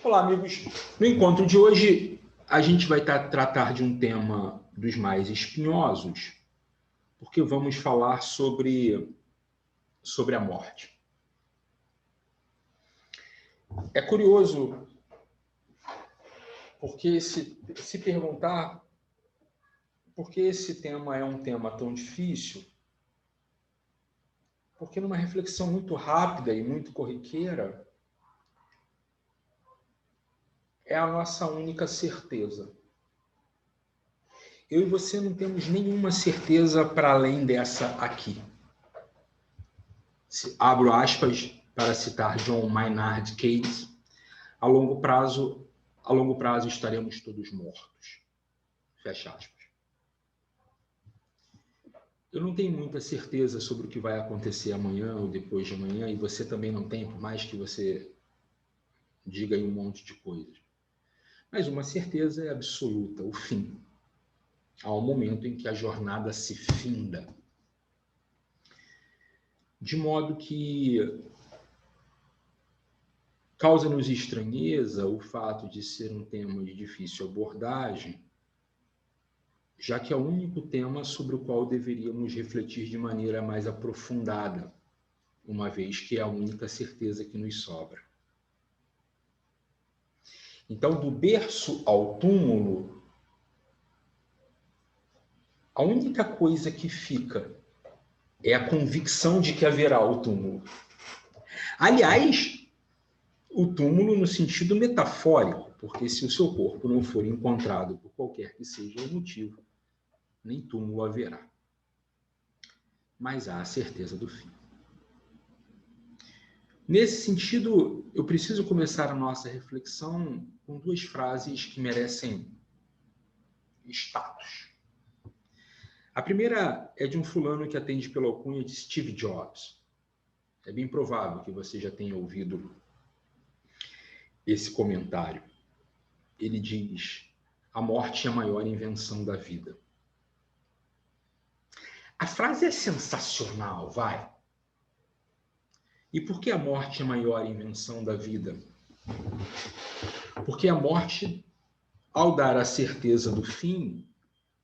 Olá, amigos. No encontro de hoje, a gente vai tratar de um tema dos mais espinhosos, porque vamos falar sobre a morte. É curioso, porque se perguntar por que esse tema é um tema tão difícil, porque numa reflexão muito rápida e muito corriqueira, é a nossa única certeza. Eu e você não temos nenhuma certeza para além dessa aqui. Abro aspas para citar John Maynard Keynes, a longo prazo estaremos todos mortos. Fecha aspas. Eu não tenho muita certeza sobre o que vai acontecer amanhã ou depois de amanhã, e você também não tem, por mais que você diga aí um monte de coisas. Mas uma certeza é absoluta, o fim. Há um momento em que a jornada se finda. De modo que causa-nos estranheza o fato de ser um tema de difícil abordagem, já que é o único tema sobre o qual deveríamos refletir de maneira mais aprofundada, uma vez que é a única certeza que nos sobra. Então, do berço ao túmulo, a única coisa que fica é a convicção de que haverá o túmulo. Aliás, o túmulo no sentido metafórico, porque se o seu corpo não for encontrado por qualquer que seja o motivo, nem túmulo haverá. Mas há a certeza do fim. Nesse sentido, eu preciso começar a nossa reflexão com duas frases que merecem status. A primeira é de um fulano que atende pela alcunha de Steve Jobs. É bem provável que você já tenha ouvido esse comentário. Ele diz: a morte é a maior invenção da vida. A frase é sensacional, vai. E por que a morte é a maior invenção da vida? Porque a morte, ao dar a certeza do fim,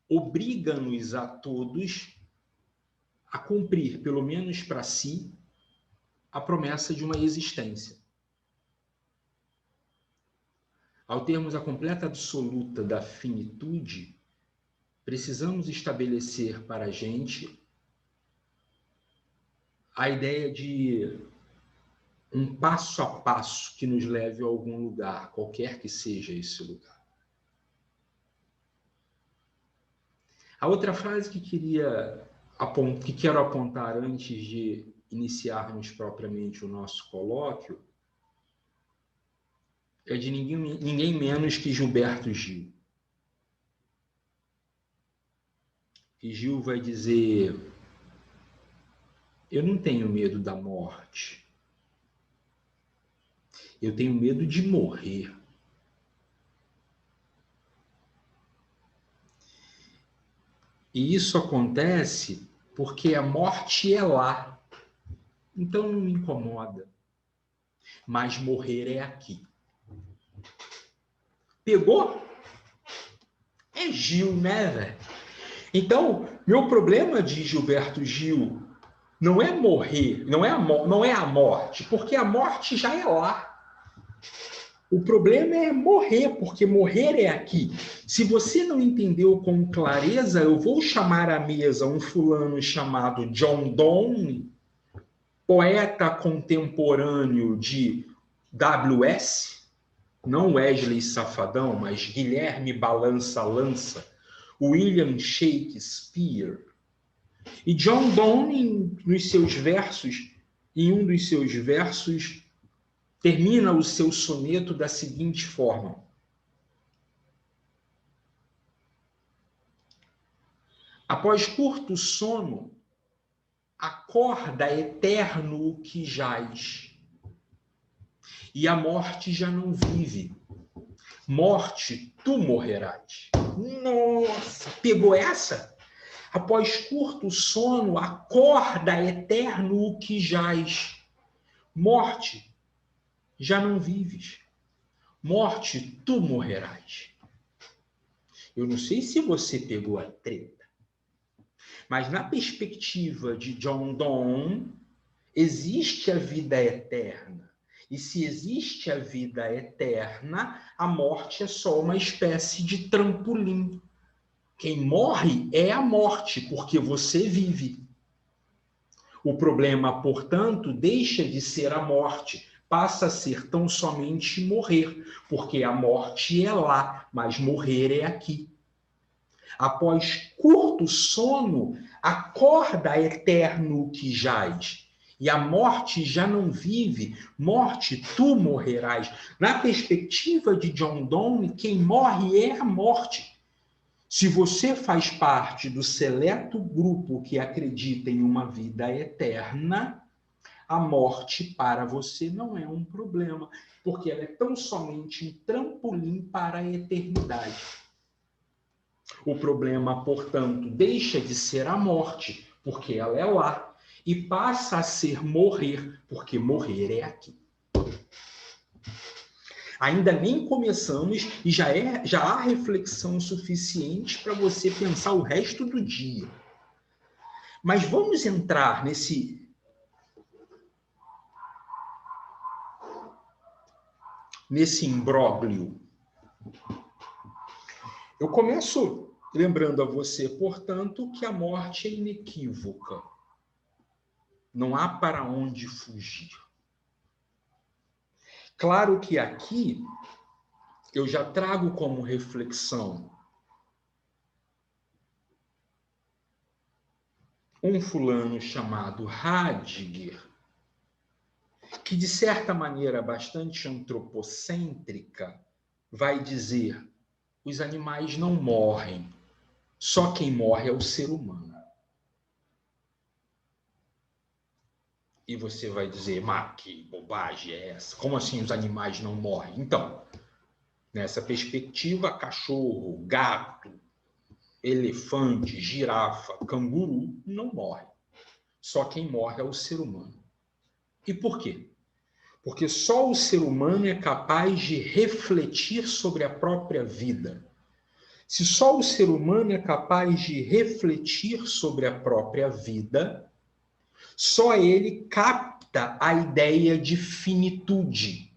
obriga-nos a todos a cumprir, pelo menos para si, a promessa de uma existência. Ao termos a completa absoluta da finitude, precisamos estabelecer para a gente a ideia de um passo a passo que nos leve a algum lugar, qualquer que seja esse lugar. A outra frase que quero apontar antes de iniciarmos propriamente o nosso colóquio é de ninguém menos que Gilberto Gil. E Gil vai dizer: eu não tenho medo da morte. Eu tenho medo de morrer. E isso acontece porque a morte é lá. Então não me incomoda. Mas morrer é aqui. Pegou? É Gil, né, velho? Então, meu problema de Gilberto Gil não é morrer, não é a morte, porque a morte já é lá. O problema é morrer, porque morrer é aqui. Se você não entendeu com clareza, eu vou chamar à mesa um fulano chamado John Donne, poeta contemporâneo de W.S., não Wesley Safadão, mas Guilherme Balança Lança, William Shakespeare. E John Donne, em um dos seus versos, termina o seu soneto da seguinte forma: após curto sono, acorda eterno o que jaz, e a morte já não vive. Morte, tu morrerás. Nossa, pegou essa? Após curto sono, acorda eterno o que jaz. Morte, já não vives. morte, tu morrerás. Eu não sei se você pegou a treta, mas na perspectiva de John Donne, existe a vida eterna. E se existe a vida eterna, a morte é só uma espécie de trampolim. Quem morre é a morte, porque você vive. O problema, portanto, deixa de ser a morte, passa a ser tão somente morrer, porque a morte é lá, mas morrer é aqui. Após curto sono, acorda eterno que jaz. E a morte já não vive, morte, tu morrerás. Na perspectiva de John Donne, quem morre é a morte. Se você faz parte do seleto grupo que acredita em uma vida eterna, a morte para você não é um problema, porque ela é tão somente um trampolim para a eternidade. O problema, portanto, deixa de ser a morte, porque ela é lá, e passa a ser morrer, porque morrer é aqui. Ainda nem começamos e já há reflexão suficiente para você pensar o resto do dia. Mas vamos entrar nesse imbróglio. Eu começo lembrando a você, portanto, que a morte é inequívoca. Não há para onde fugir. Claro que aqui eu já trago como reflexão um fulano chamado Heidegger, que de certa maneira bastante antropocêntrica vai dizer: os animais não morrem, só quem morre é o ser humano. E você vai dizer, mas que bobagem é essa? Como assim os animais não morrem? Então, nessa perspectiva, cachorro, gato, elefante, girafa, canguru não morrem. Só quem morre é o ser humano. E por quê? Porque só o ser humano é capaz de refletir sobre a própria vida. Se só o ser humano é capaz de refletir sobre a própria vida, só ele capta a ideia de finitude.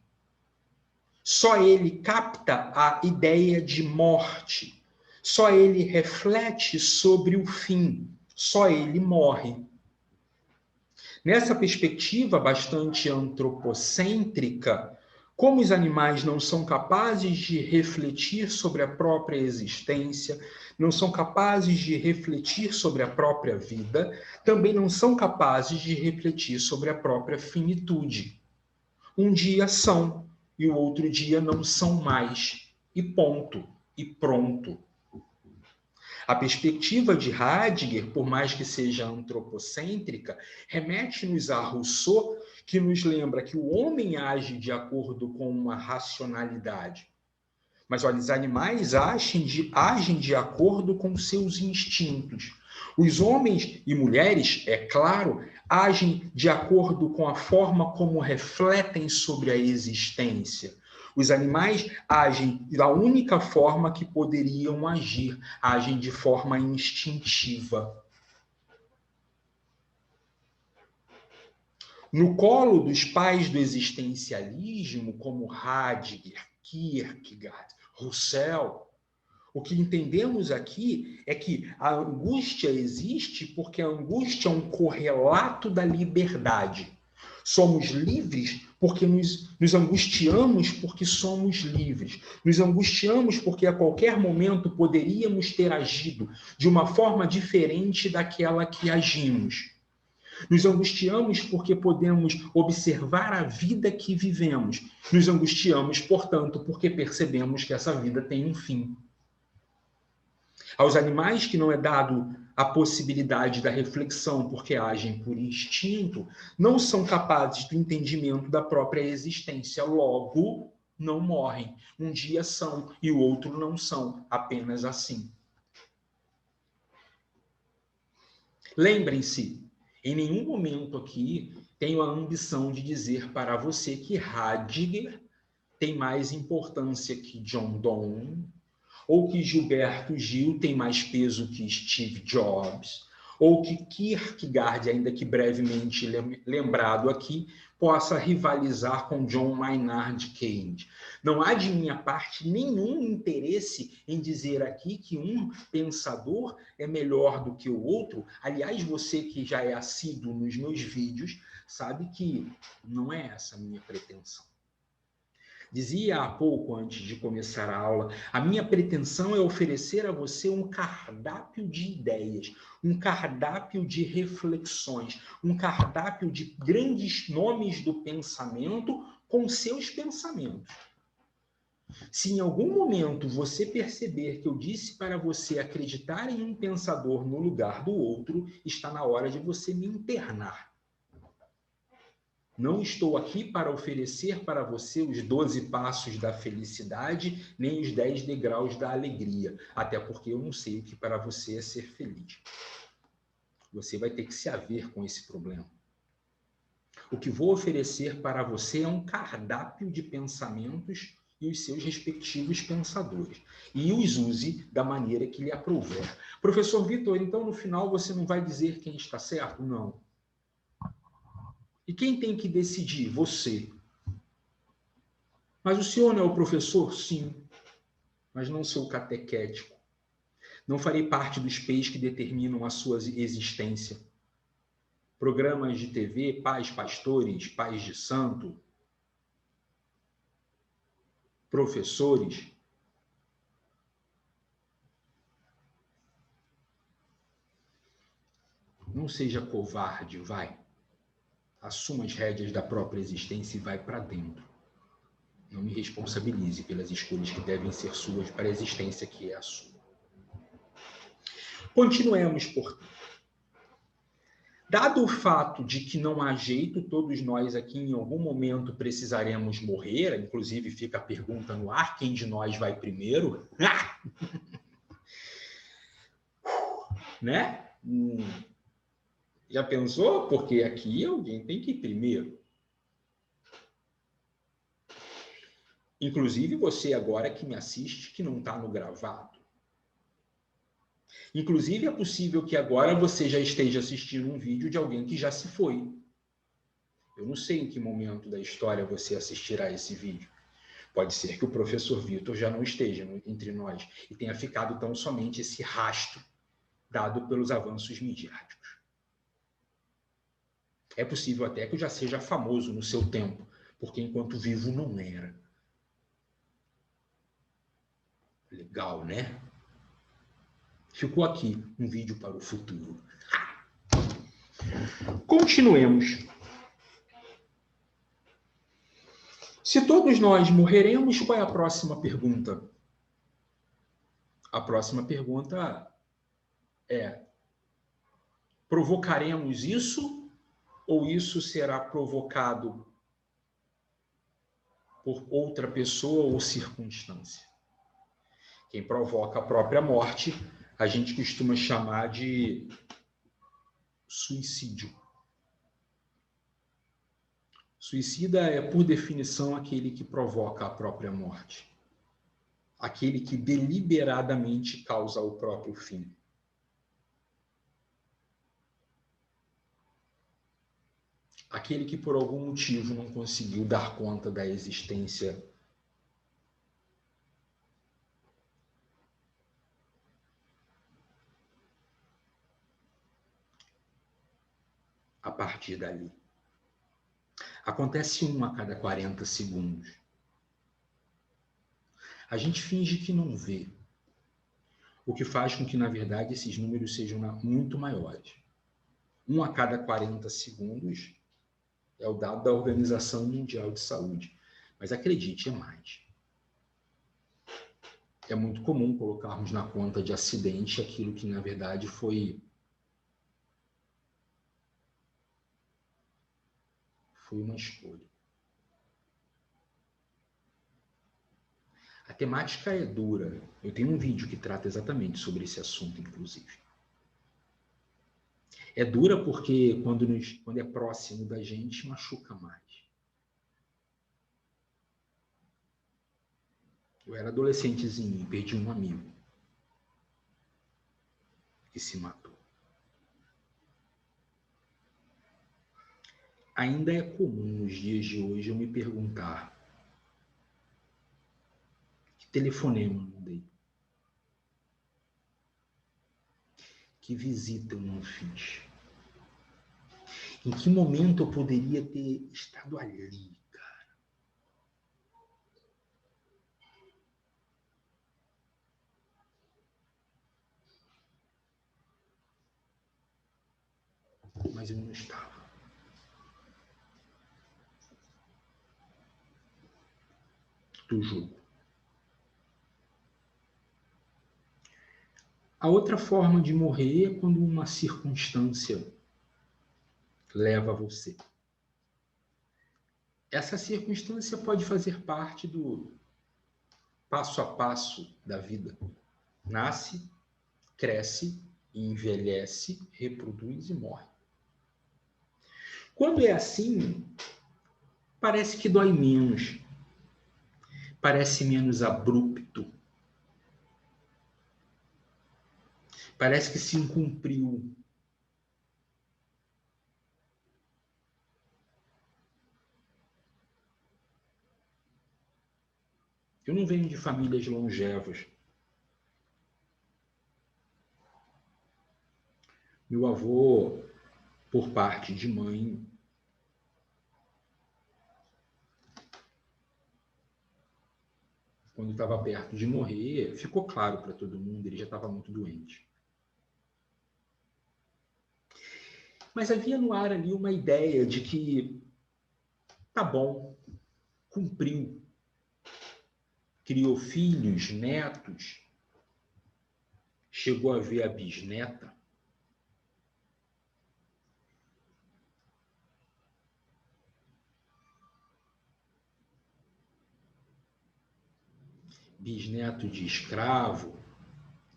Só ele capta a ideia de morte. Só ele reflete sobre o fim. Só ele morre. Nessa perspectiva bastante antropocêntrica, como os animais não são capazes de refletir sobre a própria existência, não são capazes de refletir sobre a própria vida, também não são capazes de refletir sobre a própria finitude. Um dia são, e o outro dia não são mais. E ponto. E pronto. A perspectiva de Heidegger, por mais que seja antropocêntrica, remete-nos a Rousseau, que nos lembra que o homem age de acordo com uma racionalidade. Mas, olha, os animais agem de acordo com seus instintos. Os homens e mulheres, é claro, agem de acordo com a forma como refletem sobre a existência. Os animais agem da única forma que poderiam agir, agem de forma instintiva. No colo dos pais do existencialismo, como Heidegger, Kierkegaard, Russell, o que entendemos aqui é que a angústia existe porque a angústia é um correlato da liberdade. Somos livres porque nos angustiamos porque somos livres. Nos angustiamos porque a qualquer momento poderíamos ter agido de uma forma diferente daquela que agimos. Nos angustiamos porque podemos observar a vida que vivemos. Nos angustiamos, portanto, porque percebemos que essa vida tem um fim. Aos animais que não é dado a possibilidade da reflexão porque agem por instinto, não são capazes do entendimento da própria existência. Logo, não morrem. Um dia são e o outro não são. Apenas assim. Lembrem-se, em nenhum momento aqui tenho a ambição de dizer para você que Heidegger tem mais importância que John Donne, ou que Gilberto Gil tem mais peso que Steve Jobs, ou que Kierkegaard, ainda que brevemente lembrado aqui, possa rivalizar com John Maynard Keynes. Não há de minha parte nenhum interesse em dizer aqui que um pensador é melhor do que o outro. Aliás, você que já é assíduo nos meus vídeos sabe que não é essa a minha pretensão. Dizia há pouco, antes de começar a aula, a minha pretensão é oferecer a você um cardápio de ideias, um cardápio de reflexões, um cardápio de grandes nomes do pensamento com seus pensamentos. Se em algum momento você perceber que eu disse para você acreditar em um pensador no lugar do outro, está na hora de você me internar. Não estou aqui para oferecer para você os 12 passos da felicidade, nem os 10 degraus da alegria, até porque eu não sei o que para você é ser feliz. Você vai ter que se haver com esse problema. O que vou oferecer para você é um cardápio de pensamentos e os seus respectivos pensadores. E os use da maneira que lhe aprouver. Professor Vitor, então no final você não vai dizer quem está certo? Não. E quem tem que decidir? Você. Mas o senhor não é o professor? Sim. Mas não sou catequético. Não farei parte dos PEIs que determinam a sua existência. Programas de TV, pais pastores, pais de santo, professores. Não seja covarde, vai. Assuma as rédeas da própria existência e vai para dentro. Não me responsabilize pelas escolhas que devem ser suas para a existência que é a sua. Continuemos, portanto. Dado o fato de que não há jeito, todos nós aqui em algum momento precisaremos morrer, inclusive fica a pergunta no ar, quem de nós vai primeiro? Né? Já pensou? Porque aqui alguém tem que ir primeiro. Inclusive você agora que me assiste, que não está no gravado. Inclusive é possível que agora você já esteja assistindo um vídeo de alguém que já se foi. Eu não sei em que momento da história você assistirá esse vídeo. Pode ser que o professor Vitor já não esteja entre nós e tenha ficado tão somente esse rastro dado pelos avanços midiáticos. É possível até que eu já seja famoso no seu tempo, porque enquanto vivo não era. Legal, né? Ficou aqui um vídeo para o futuro. Continuemos. Se todos nós morreremos, qual é a próxima pergunta? A próxima pergunta é: provocaremos isso ou isso será provocado por outra pessoa ou circunstância? Quem provoca a própria morte, a gente costuma chamar de suicídio. Suicida é, por definição, aquele que provoca a própria morte. Aquele que deliberadamente causa o próprio fim. Aquele que por algum motivo não conseguiu dar conta da existência a partir dali. Acontece a cada 40 segundos. A gente finge que não vê, o que faz com que, na verdade, esses números sejam muito maiores. A cada 40 segundos é o dado da Organização Mundial de Saúde. Mas acredite, é mais. É muito comum colocarmos na conta de acidente aquilo que, na verdade, foi uma escolha. A temática é dura. Eu tenho um vídeo que trata exatamente sobre esse assunto, inclusive. É dura porque quando é próximo da gente, machuca mais. Eu era adolescentezinho, perdi um amigo que se matou. Ainda é comum nos dias de hoje eu me perguntar: que telefonema eu não dei? Que visita eu não fiz? Em que momento eu poderia ter estado ali, cara? Mas eu não estava. Do jogo. A outra forma de morrer é quando uma circunstância leva a você. Essa circunstância pode fazer parte do passo a passo da vida. Nasce, cresce, envelhece, reproduz e morre. Quando é assim, parece que dói menos, parece menos abrupto, parece que se cumpriu. Eu não venho de famílias longevas. Meu avô, por parte de mãe, quando estava perto de morrer, ficou claro para todo mundo, ele já estava muito doente. Mas havia no ar ali uma ideia de que tá bom, cumpriu, criou filhos, netos, chegou a ver a bisneta. Bisneto de escravo,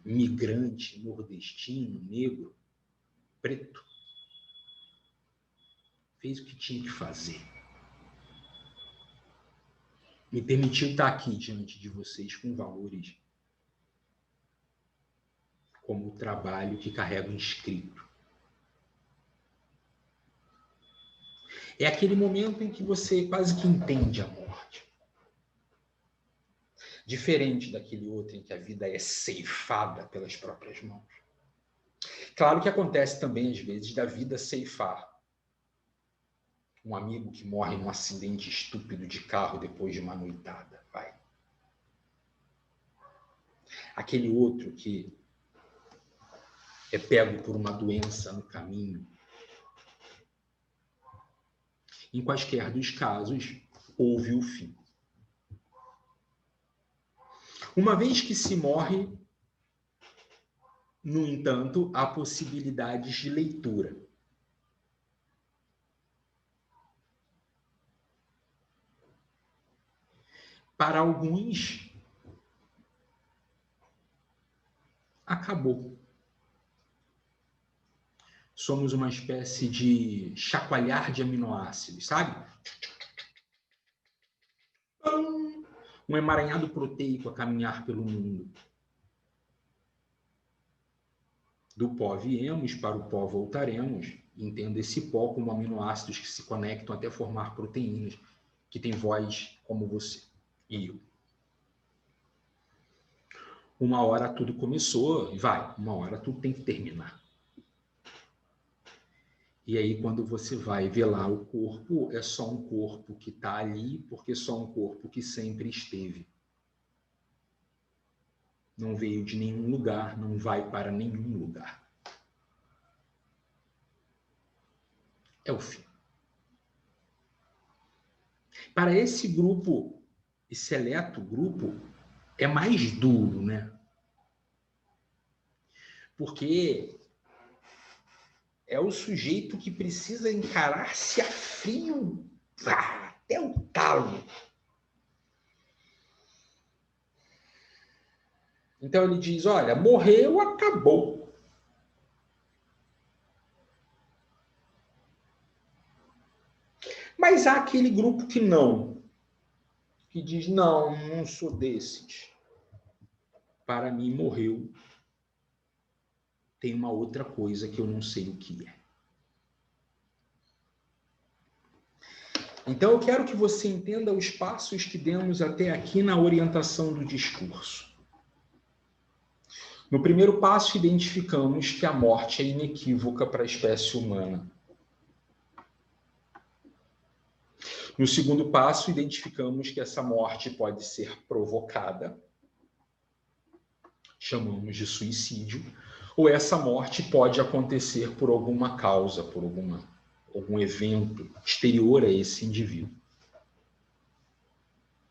migrante, nordestino, negro, preto. Fez o que tinha que fazer. Me permitiu estar aqui diante de vocês com valores como o trabalho que carrego inscrito. É aquele momento em que você quase que entende a morte. Diferente daquele outro em que a vida é ceifada pelas próprias mãos. Claro que acontece também, às vezes, da vida ceifar. Um amigo que morre num acidente estúpido de carro depois de uma noitada. Vai. Aquele outro que é pego por uma doença no caminho. Em quaisquer dos casos, houve o fim. Uma vez que se morre, no entanto, há possibilidades de leitura. Para alguns, acabou. Somos uma espécie de chacoalhar de aminoácidos, sabe? Um emaranhado proteico a caminhar pelo mundo. Do pó viemos, para o pó voltaremos. Entenda esse pó como aminoácidos que se conectam até formar proteínas, que têm voz como você e eu. Uma hora tudo começou, e vai, uma hora tudo tem que terminar. E aí, quando você vai ver lá o corpo, é só um corpo que está ali, porque é só um corpo que sempre esteve. Não veio de nenhum lugar, não vai para nenhum lugar. É o fim. Para esse grupo, esse seleto grupo, é mais duro, né? Porque é o sujeito que precisa encarar-se a frio até o talo. Então ele diz, olha, morreu, acabou. Mas há aquele grupo que não. que diz, não, não sou desses. Para mim, morreu. Tem uma outra coisa que eu não sei o que é. Então, eu quero que você entenda os passos que demos até aqui na orientação do discurso. No primeiro passo, identificamos que a morte é inequívoca para a espécie humana. No segundo passo, identificamos que essa morte pode ser provocada, chamamos de suicídio, ou essa morte pode acontecer por alguma causa, por algum evento exterior a esse indivíduo.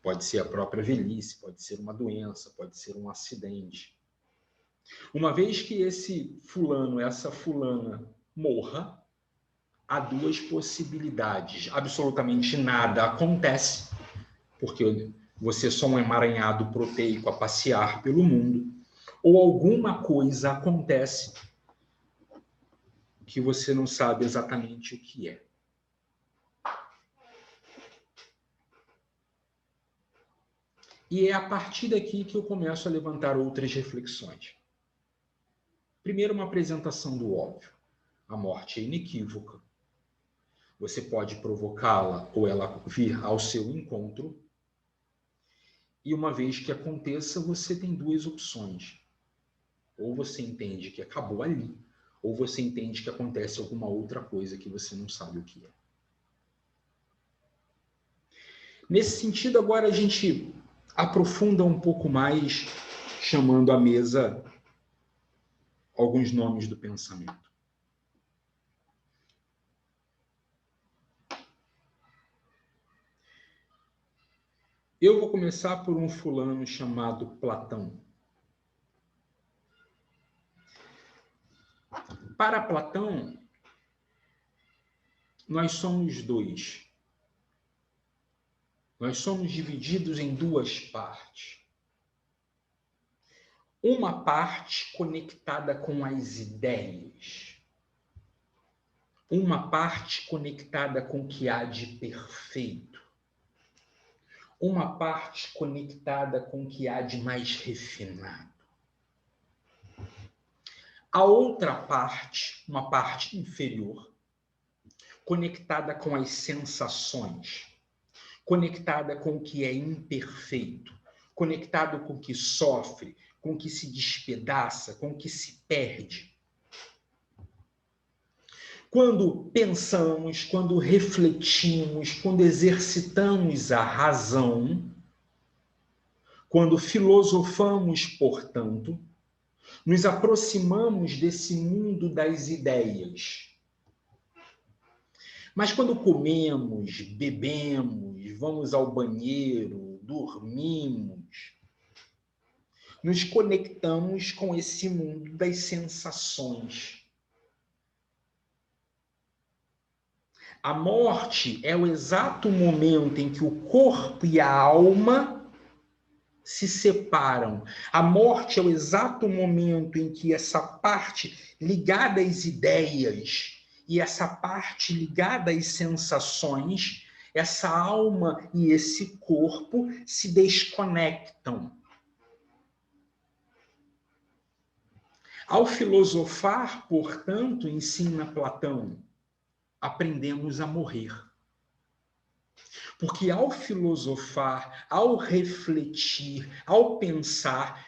Pode ser a própria velhice, pode ser uma doença, pode ser um acidente. Uma vez que esse fulano, essa fulana morra, há duas possibilidades. Absolutamente nada acontece, porque você é só um emaranhado proteico a passear pelo mundo, ou alguma coisa acontece que você não sabe exatamente o que é. E é a partir daqui que eu começo a levantar outras reflexões. Primeiro, uma apresentação do óbvio. A morte é inequívoca. Você pode provocá-la ou ela vir ao seu encontro. E uma vez que aconteça, você tem duas opções. Ou você entende que acabou ali, ou você entende que acontece alguma outra coisa que você não sabe o que é. Nesse sentido, agora a gente aprofunda um pouco mais, chamando à mesa alguns nomes do pensamento. Eu vou começar por um fulano chamado Platão. Para Platão, nós somos dois. Nós somos divididos em duas partes. Uma parte conectada com as ideias. Uma parte conectada com o que há de perfeito. Uma parte conectada com o que há de mais refinado. A outra parte, uma parte inferior, conectada com as sensações, conectada com o que é imperfeito, conectado com o que sofre, com o que se despedaça, com o que se perde. Quando pensamos, quando refletimos, quando exercitamos a razão, quando filosofamos, portanto, nos aproximamos desse mundo das ideias. Mas quando comemos, bebemos, vamos ao banheiro, dormimos, nos conectamos com esse mundo das sensações. A morte é o exato momento em que o corpo e a alma se separam. A morte é o exato momento em que essa parte ligada às ideias e essa parte ligada às sensações, essa alma e esse corpo se desconectam. Ao filosofar, portanto, ensina Platão, aprendemos a morrer. Porque ao filosofar, ao refletir, ao pensar,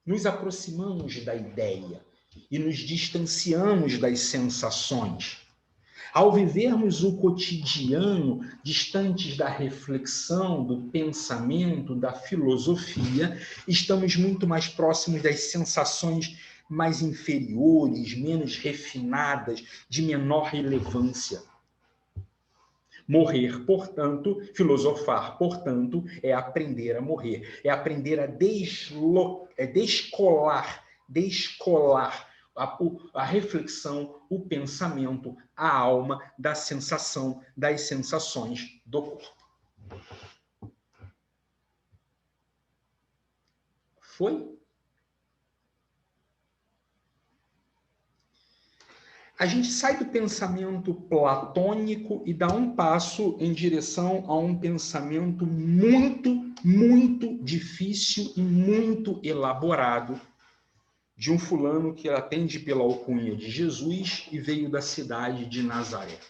nos aproximamos da ideia e nos distanciamos das sensações. Ao vivermos o cotidiano distantes da reflexão, do pensamento, da filosofia, estamos muito mais próximos das sensações mais inferiores, menos refinadas, de menor relevância. Morrer, portanto, filosofar, portanto, é aprender a morrer, é aprender a descolar a reflexão, o pensamento, a alma da sensação, das sensações do corpo. Foi? a gente sai do pensamento platônico e dá um passo em direção a um pensamento muito, muito difícil e muito elaborado de um fulano que atende pela alcunha de Jesus e veio da cidade de Nazaré.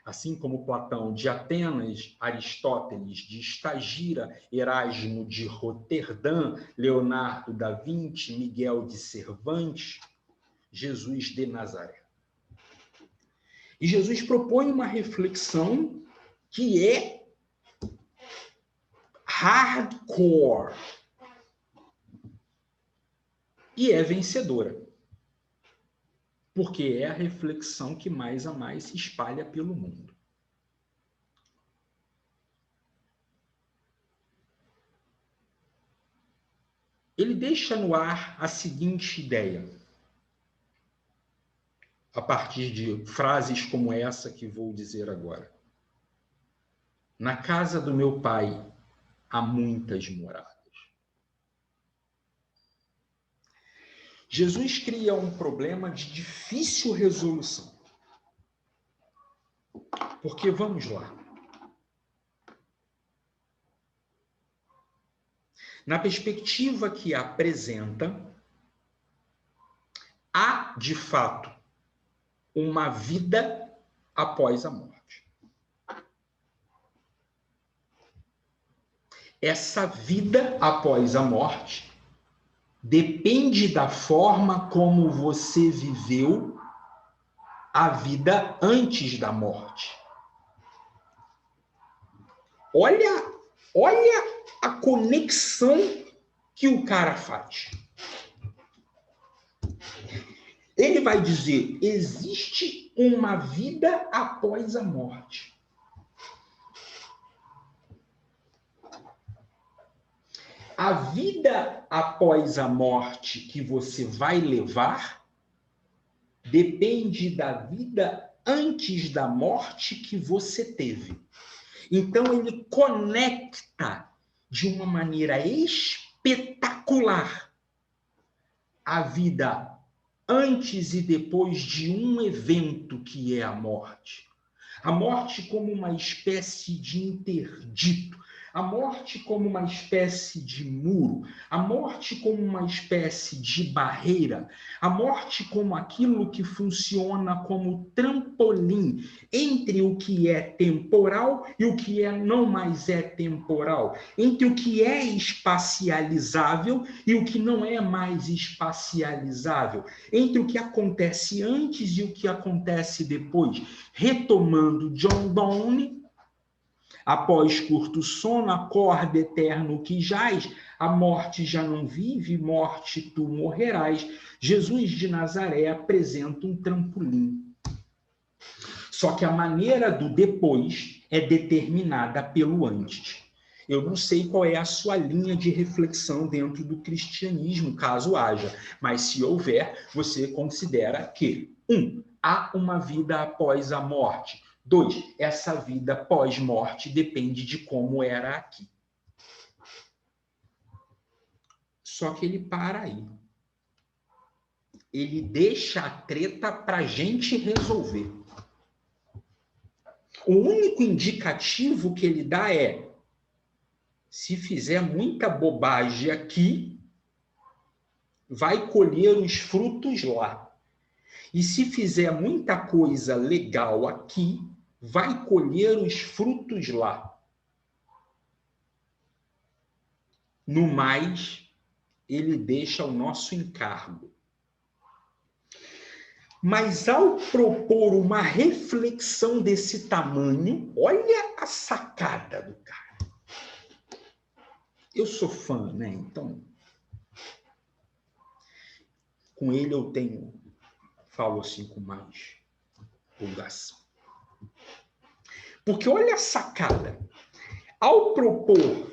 Assim como Platão de Atenas, Aristóteles de Estagira, Erasmo de Roterdã, Leonardo da Vinci, Miguel de Cervantes, Jesus de Nazaré. E Jesus propõe uma reflexão que é hardcore e é vencedora, porque é a reflexão que mais a mais se espalha pelo mundo. Ele deixa no ar a seguinte ideia, a partir de frases como essa que vou dizer agora. Na casa do meu pai há muitas moradas. Jesus cria um problema de difícil resolução. Porque, vamos lá, na perspectiva que apresenta, há, de fato, uma vida após a morte. Essa vida após a morte depende da forma como você viveu a vida antes da morte. Olha a conexão que o cara faz. Ele vai dizer, existe uma vida após a morte. A vida após a morte que você vai levar depende da vida antes da morte que você teve. Então, ele conecta de uma maneira espetacular a vida antes e depois de um evento que é a morte. A morte como uma espécie de interdito, a morte como uma espécie de muro, a morte como uma espécie de barreira, a morte como aquilo que funciona como trampolim entre o que é temporal e o que não mais é temporal, entre o que é espacializável e o que não é mais espacializável, entre o que acontece antes e o que acontece depois. Retomando John Donne, após curto sono, acorda eterno que jaz, a morte já não vive, morte tu morrerás. Jesus de Nazaré apresenta um trampolim. Só que a maneira do depois é determinada pelo antes. Eu não sei qual é a sua linha de reflexão dentro do cristianismo, caso haja, mas se houver, você considera que 1. Há uma vida após a morte. 2. Essa vida pós-morte depende de como era aqui. Só que ele para aí. Ele deixa a treta para a gente resolver. O único indicativo que ele dá é: se fizer muita bobagem aqui, vai colher os frutos lá. E se fizer muita coisa legal aqui, vai colher os frutos lá. No mais, ele deixa o nosso encargo. Mas ao propor uma reflexão desse tamanho, olha a sacada do cara. Eu sou fã, né? Então, com ele eu falo assim com mais empolgação. Porque olha a sacada. Ao propor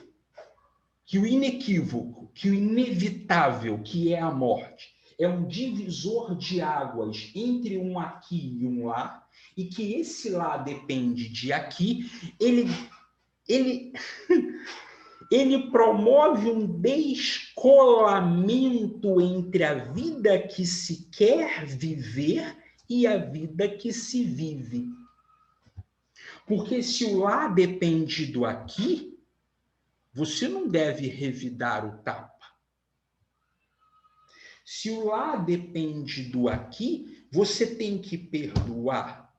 que o inequívoco, que o inevitável, que é a morte, é um divisor de águas entre um aqui e um lá, e que esse lá depende de aqui, ele promove um descolamento entre a vida que se quer viver e a vida que se vive. Porque se o lá depende do aqui, você não deve revidar o tapa. Se o lá depende do aqui, você tem que perdoar.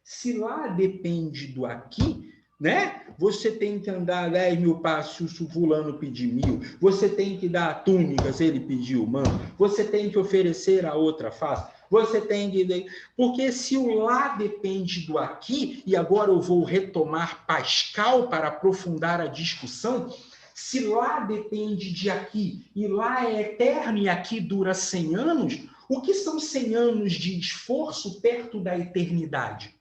Se lá depende do aqui, né? Você tem que andar 10 mil passos se o fulano pedir 1.000. Você tem que dar a túnica se ele pedir o manto. Você tem que oferecer a outra face. Você tem que... Porque se o lá depende do aqui, e agora eu vou retomar Pascal para aprofundar a discussão, se lá depende de aqui, e lá é eterno e aqui dura 100 anos, o que são 100 anos de esforço perto da eternidade?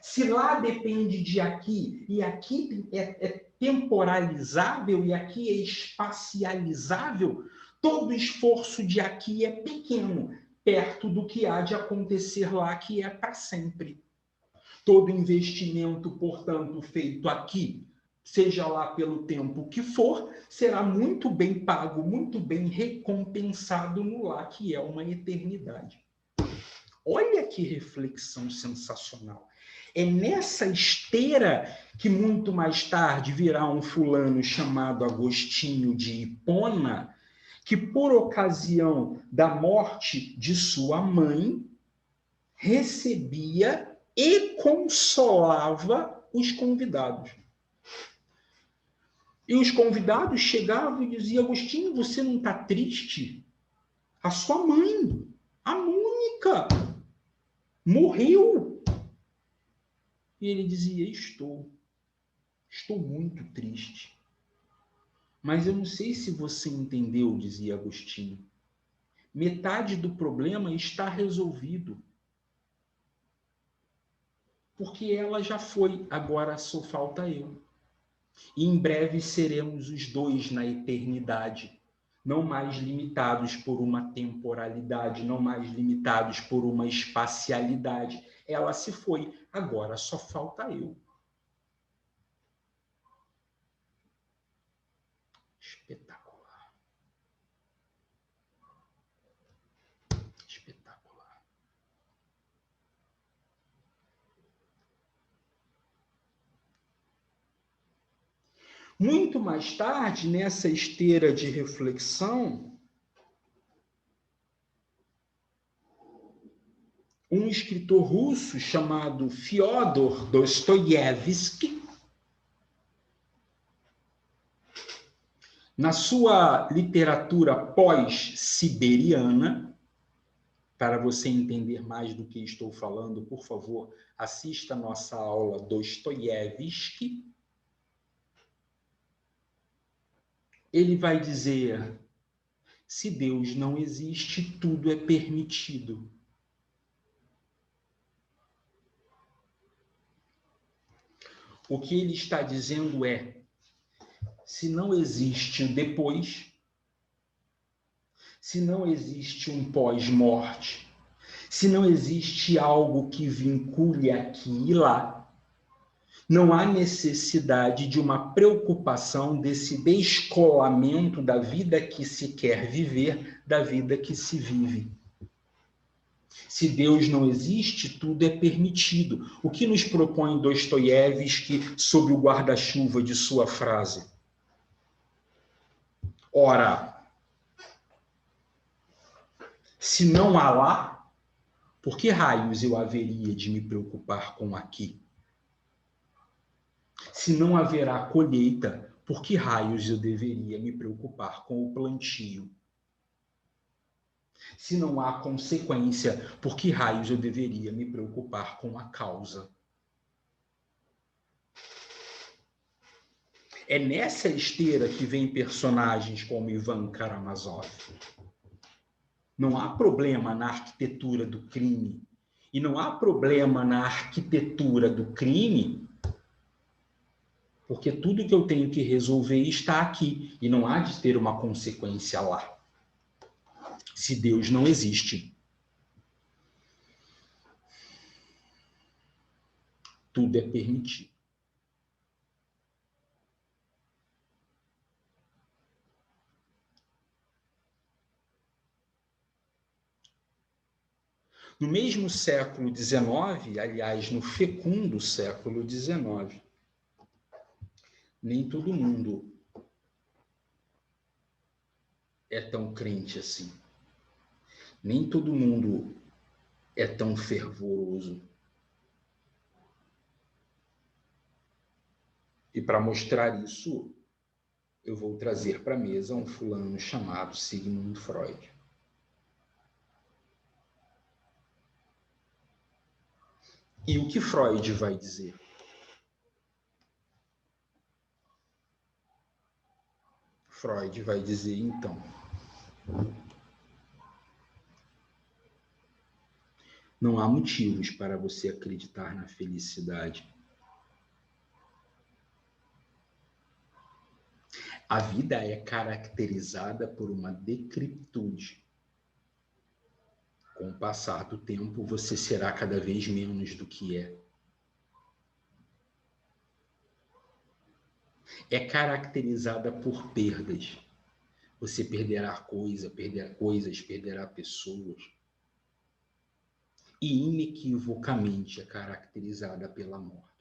Se lá depende de aqui, e aqui é temporalizável, e aqui é espacializável, todo esforço de aqui é pequeno, perto do que há de acontecer lá, que é para sempre. Todo investimento, portanto, feito aqui, seja lá pelo tempo que for, será muito bem pago, muito bem recompensado no lá, que é uma eternidade. Olha que reflexão sensacional. É nessa esteira que muito mais tarde virá um fulano chamado Agostinho de Hipona, que por ocasião da morte de sua mãe, recebia e consolava os convidados. E os convidados chegavam e diziam: Agostinho, você não está triste? A sua mãe, a Mônica, morreu. E ele dizia: estou muito triste. Mas eu não sei se você entendeu, dizia Agostinho. Metade do problema está resolvido. Porque ela já foi, agora só falta eu. E em breve seremos os dois na eternidade, não mais limitados por uma temporalidade, não mais limitados por uma espacialidade. Ela se foi, agora só falta eu. Espetacular. Espetacular. Muito mais tarde, nessa esteira de reflexão, um escritor russo chamado Fyodor Dostoiévski, na sua literatura pós-siberiana, para você entender mais do que estou falando, por favor, assista a nossa aula Dostoiévski. Ele vai dizer: se Deus não existe, tudo é permitido. O que ele está dizendo é: se não existe um depois, se não existe um pós-morte, se não existe algo que vincule aqui e lá, não há necessidade de uma preocupação desse descolamento da vida que se quer viver da vida que se vive. Se Deus não existe, tudo é permitido. O que nos propõe Dostoiévski sob o guarda-chuva de sua frase? Ora, se não há lá, por que raios eu haveria de me preocupar com aqui? Se não haverá colheita, por que raios eu deveria me preocupar com o plantio? Se não há consequência, por que raios eu deveria me preocupar com a causa? É nessa esteira que vem personagens como Ivan Karamazov. Não há problema na arquitetura do crime. E não há problema na arquitetura do crime, porque tudo que eu tenho que resolver está aqui. E não há de ter uma consequência lá. Se Deus não existe, tudo é permitido. No mesmo século XIX, aliás, no fecundo século XIX, nem todo mundo é tão crente assim. Nem todo mundo é tão fervoroso. E para mostrar isso, eu vou trazer para a mesa um fulano chamado Sigmund Freud. E o que Freud vai dizer? Freud vai dizer, então, não há motivos para você acreditar na felicidade. A vida é caracterizada por uma decrepitude. Com o passar do tempo, você será cada vez menos do que é. É caracterizada por perdas. Você perderá coisas, perderá pessoas. E inequivocamente é caracterizada pela morte.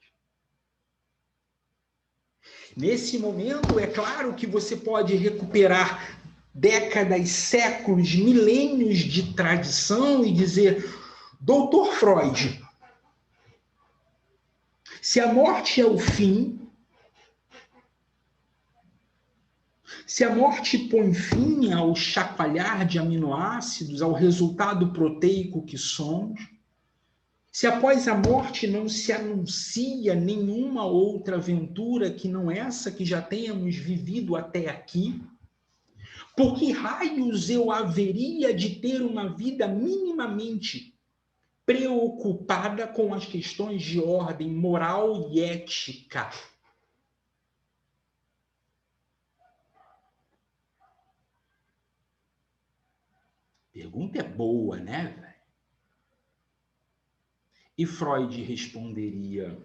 Nesse momento, é claro que você pode recuperar décadas, séculos, milênios de tradição e dizer, Doutor Freud, se a morte é o fim, se a morte põe fim ao chacoalhar de aminoácidos, ao resultado proteico que somos, se após a morte não se anuncia nenhuma outra aventura que não essa que já tenhamos vivido até aqui, por que raios eu haveria de ter uma vida minimamente preocupada com as questões de ordem moral e ética? Pergunta é boa, né, velho? E Freud responderia: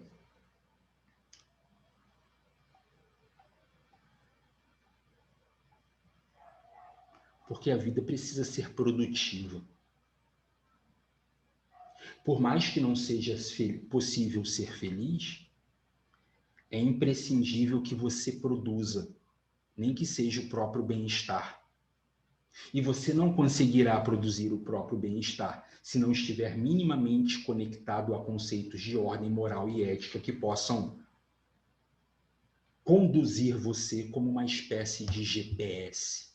porque a vida precisa ser produtiva. Por mais que não seja possível ser feliz, é imprescindível que você produza, nem que seja o próprio bem-estar. E você não conseguirá produzir o próprio bem-estar se não estiver minimamente conectado a conceitos de ordem moral e ética que possam conduzir você como uma espécie de GPS.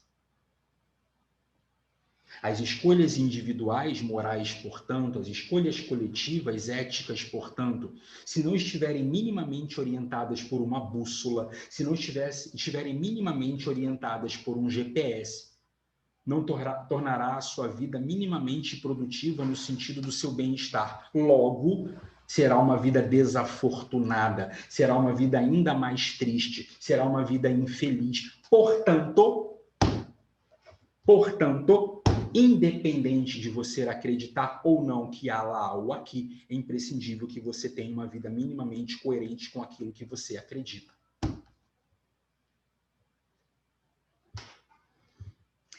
As escolhas individuais, morais, portanto, as escolhas coletivas, éticas, portanto, se não estiverem minimamente orientadas por uma bússola, se não estiverem minimamente orientadas por um GPS, não tornará a sua vida minimamente produtiva no sentido do seu bem-estar. Logo, será uma vida desafortunada, será uma vida ainda mais triste, será uma vida infeliz. Portanto, independente de você acreditar ou não que há lá ou aqui, é imprescindível que você tenha uma vida minimamente coerente com aquilo que você acredita.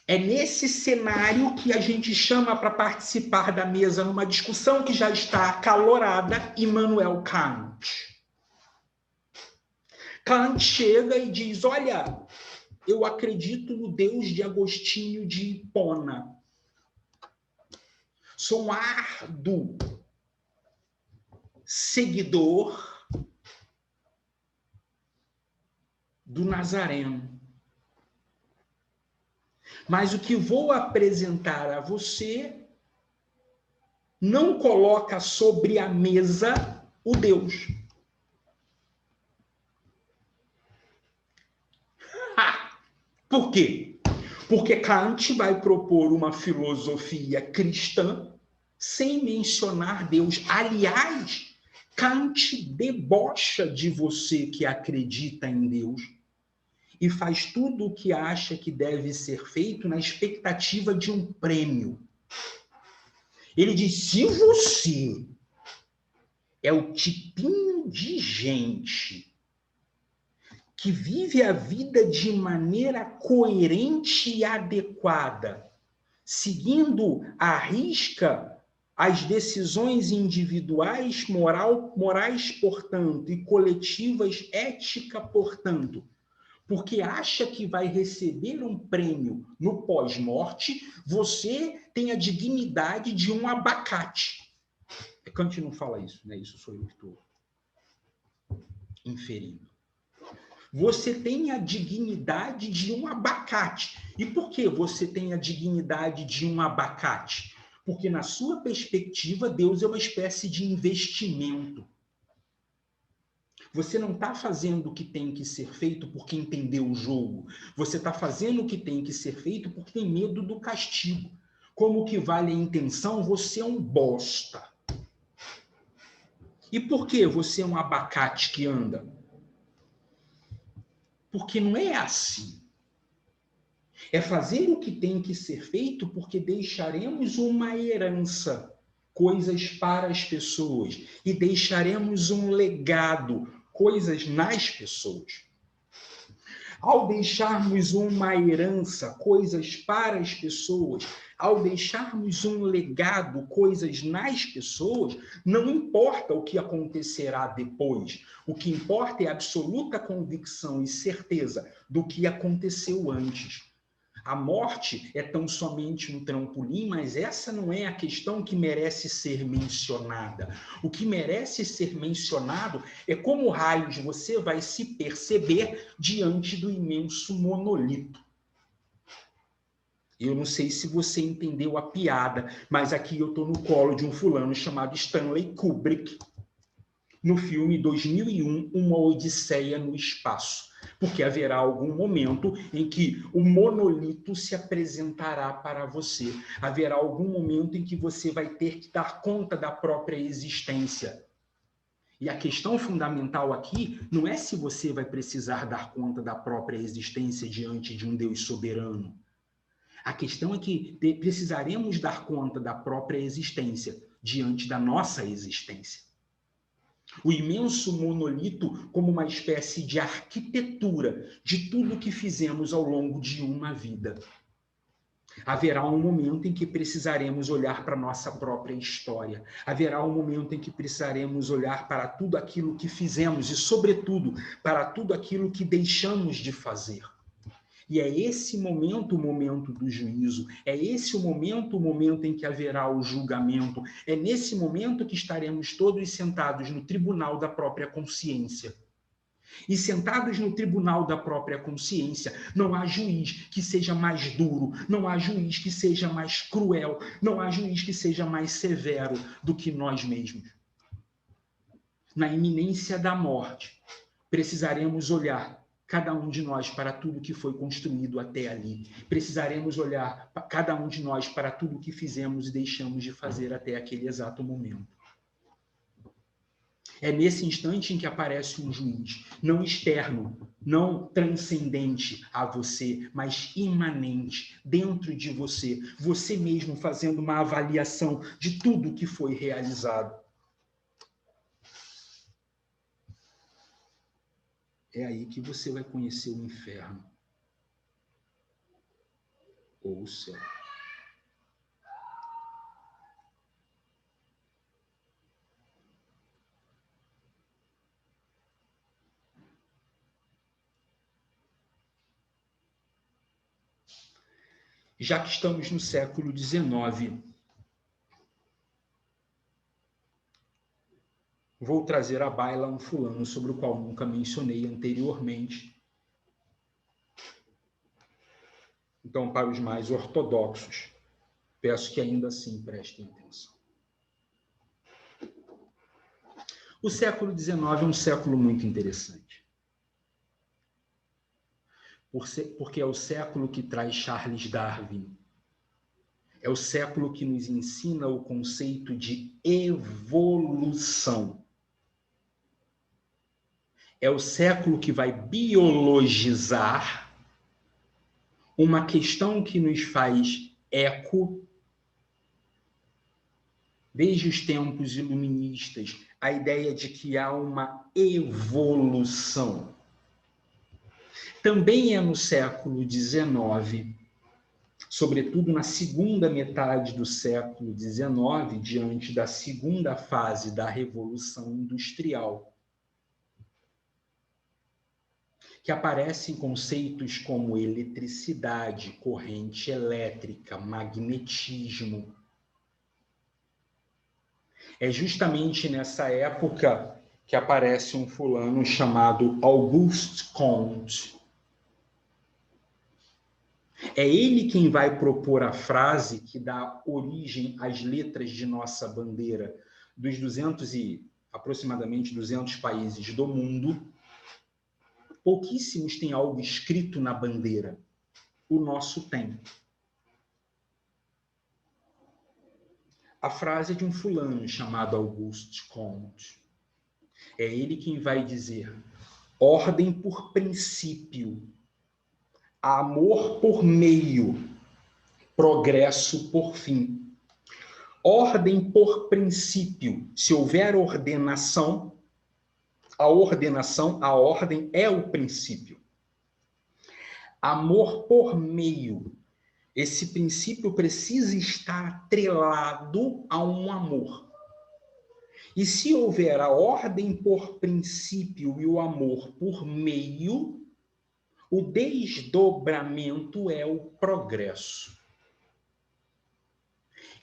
É nesse cenário que a gente chama para participar da mesa numa discussão que já está acalorada, Immanuel Kant. Kant chega e diz, olha, eu acredito no Deus de Agostinho de Hipona. Sou um árduo seguidor do Nazareno. Mas o que vou apresentar a você não coloca sobre a mesa o Deus. Por quê? Porque Kant vai propor uma filosofia cristã sem mencionar Deus. Aliás, Kant debocha de você que acredita em Deus e faz tudo o que acha que deve ser feito na expectativa de um prêmio. Ele diz, se você é o tipinho de gente que vive a vida de maneira coerente e adequada, seguindo à risca as decisões individuais, morais, portanto, e coletivas, ética, portanto, porque acha que vai receber um prêmio no pós-morte, você tem a dignidade de um abacate. Kant não fala isso, né? Isso sou eu que estou inferindo. Você tem a dignidade de um abacate. E por que você tem a dignidade de um abacate? Porque, na sua perspectiva, Deus é uma espécie de investimento. Você não está fazendo o que tem que ser feito porque entendeu o jogo. Você está fazendo o que tem que ser feito porque tem medo do castigo. Como que vale a intenção? Você é um bosta. E por que você é um abacate que anda? Porque não é assim. É fazer o que tem que ser feito porque deixaremos uma herança, coisas para as pessoas, e deixaremos um legado, coisas nas pessoas. Ao deixarmos uma herança, coisas para as pessoas, ao deixarmos um legado, coisas nas pessoas, não importa o que acontecerá depois. O que importa é a absoluta convicção e certeza do que aconteceu antes. A morte é tão somente um trampolim, mas essa não é a questão que merece ser mencionada. O que merece ser mencionado é como raios você vai se perceber diante do imenso monolito. Eu não sei se você entendeu a piada, mas aqui eu estou no colo de um fulano chamado Stanley Kubrick, no filme 2001, Uma Odisseia no Espaço. Porque haverá algum momento em que o monolito se apresentará para você. Haverá algum momento em que você vai ter que dar conta da própria existência. E a questão fundamental aqui não é se você vai precisar dar conta da própria existência diante de um Deus soberano. A questão é que precisaremos dar conta da própria existência diante da nossa existência. O imenso monolito como uma espécie de arquitetura de tudo que fizemos ao longo de uma vida. Haverá um momento em que precisaremos olhar para a nossa própria história. Haverá um momento em que precisaremos olhar para tudo aquilo que fizemos e, sobretudo, para tudo aquilo que deixamos de fazer. E é esse momento o momento do juízo, é esse o momento em que haverá o julgamento, é nesse momento que estaremos todos sentados no tribunal da própria consciência. E sentados no tribunal da própria consciência, não há juiz que seja mais duro, não há juiz que seja mais cruel, não há juiz que seja mais severo do que nós mesmos. Na iminência da morte, precisaremos olhar cada um de nós para tudo que foi construído até ali. Precisaremos olhar cada um de nós para tudo que fizemos e deixamos de fazer até aquele exato momento. É nesse instante em que aparece um juiz, não externo, não transcendente a você, mas imanente, dentro de você, você mesmo fazendo uma avaliação de tudo que foi realizado. É aí que você vai conhecer o inferno ou o céu. Já que estamos no século XIX, vou trazer à baila um fulano sobre o qual nunca mencionei anteriormente. Então, para os mais ortodoxos, peço que ainda assim prestem atenção. O século XIX é um século muito interessante. Porque é o século que traz Charles Darwin. É o século que nos ensina o conceito de evolução. É o século que vai biologizar uma questão que nos faz eco desde os tempos iluministas, a ideia de que há uma evolução. Também é no século XIX, sobretudo na segunda metade do século XIX, diante da segunda fase da Revolução Industrial, que aparecem conceitos como eletricidade, corrente elétrica, magnetismo. É justamente nessa época que aparece um fulano chamado Auguste Comte. É ele quem vai propor a frase que dá origem às letras de nossa bandeira dos aproximadamente 200 países do mundo. Pouquíssimos têm algo escrito na bandeira. O nosso tem. A frase é de um fulano chamado Auguste Comte. É ele quem vai dizer: ordem por princípio, amor por meio, progresso por fim. Ordem por princípio. Se houver ordenação, a ordem é o princípio. Amor por meio. Esse princípio precisa estar atrelado a um amor. E se houver a ordem por princípio e o amor por meio, o desdobramento é o progresso.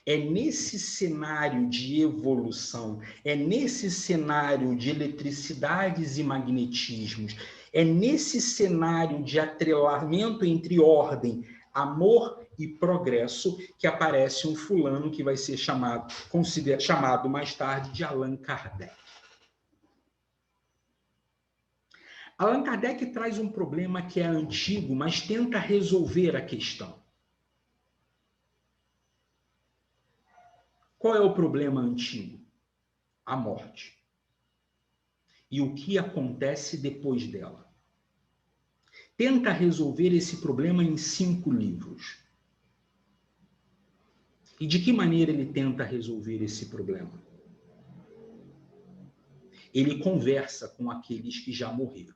É nesse cenário de evolução, é nesse cenário de eletricidades e magnetismos, é nesse cenário de atrelamento entre ordem, amor e progresso que aparece um fulano que vai ser chamado mais tarde de Allan Kardec. Allan Kardec traz um problema que é antigo, mas tenta resolver a questão. Qual é o problema antigo? A morte. E o que acontece depois dela? Tenta resolver esse problema em 5 livros. E de que maneira ele tenta resolver esse problema? Ele conversa com aqueles que já morreram.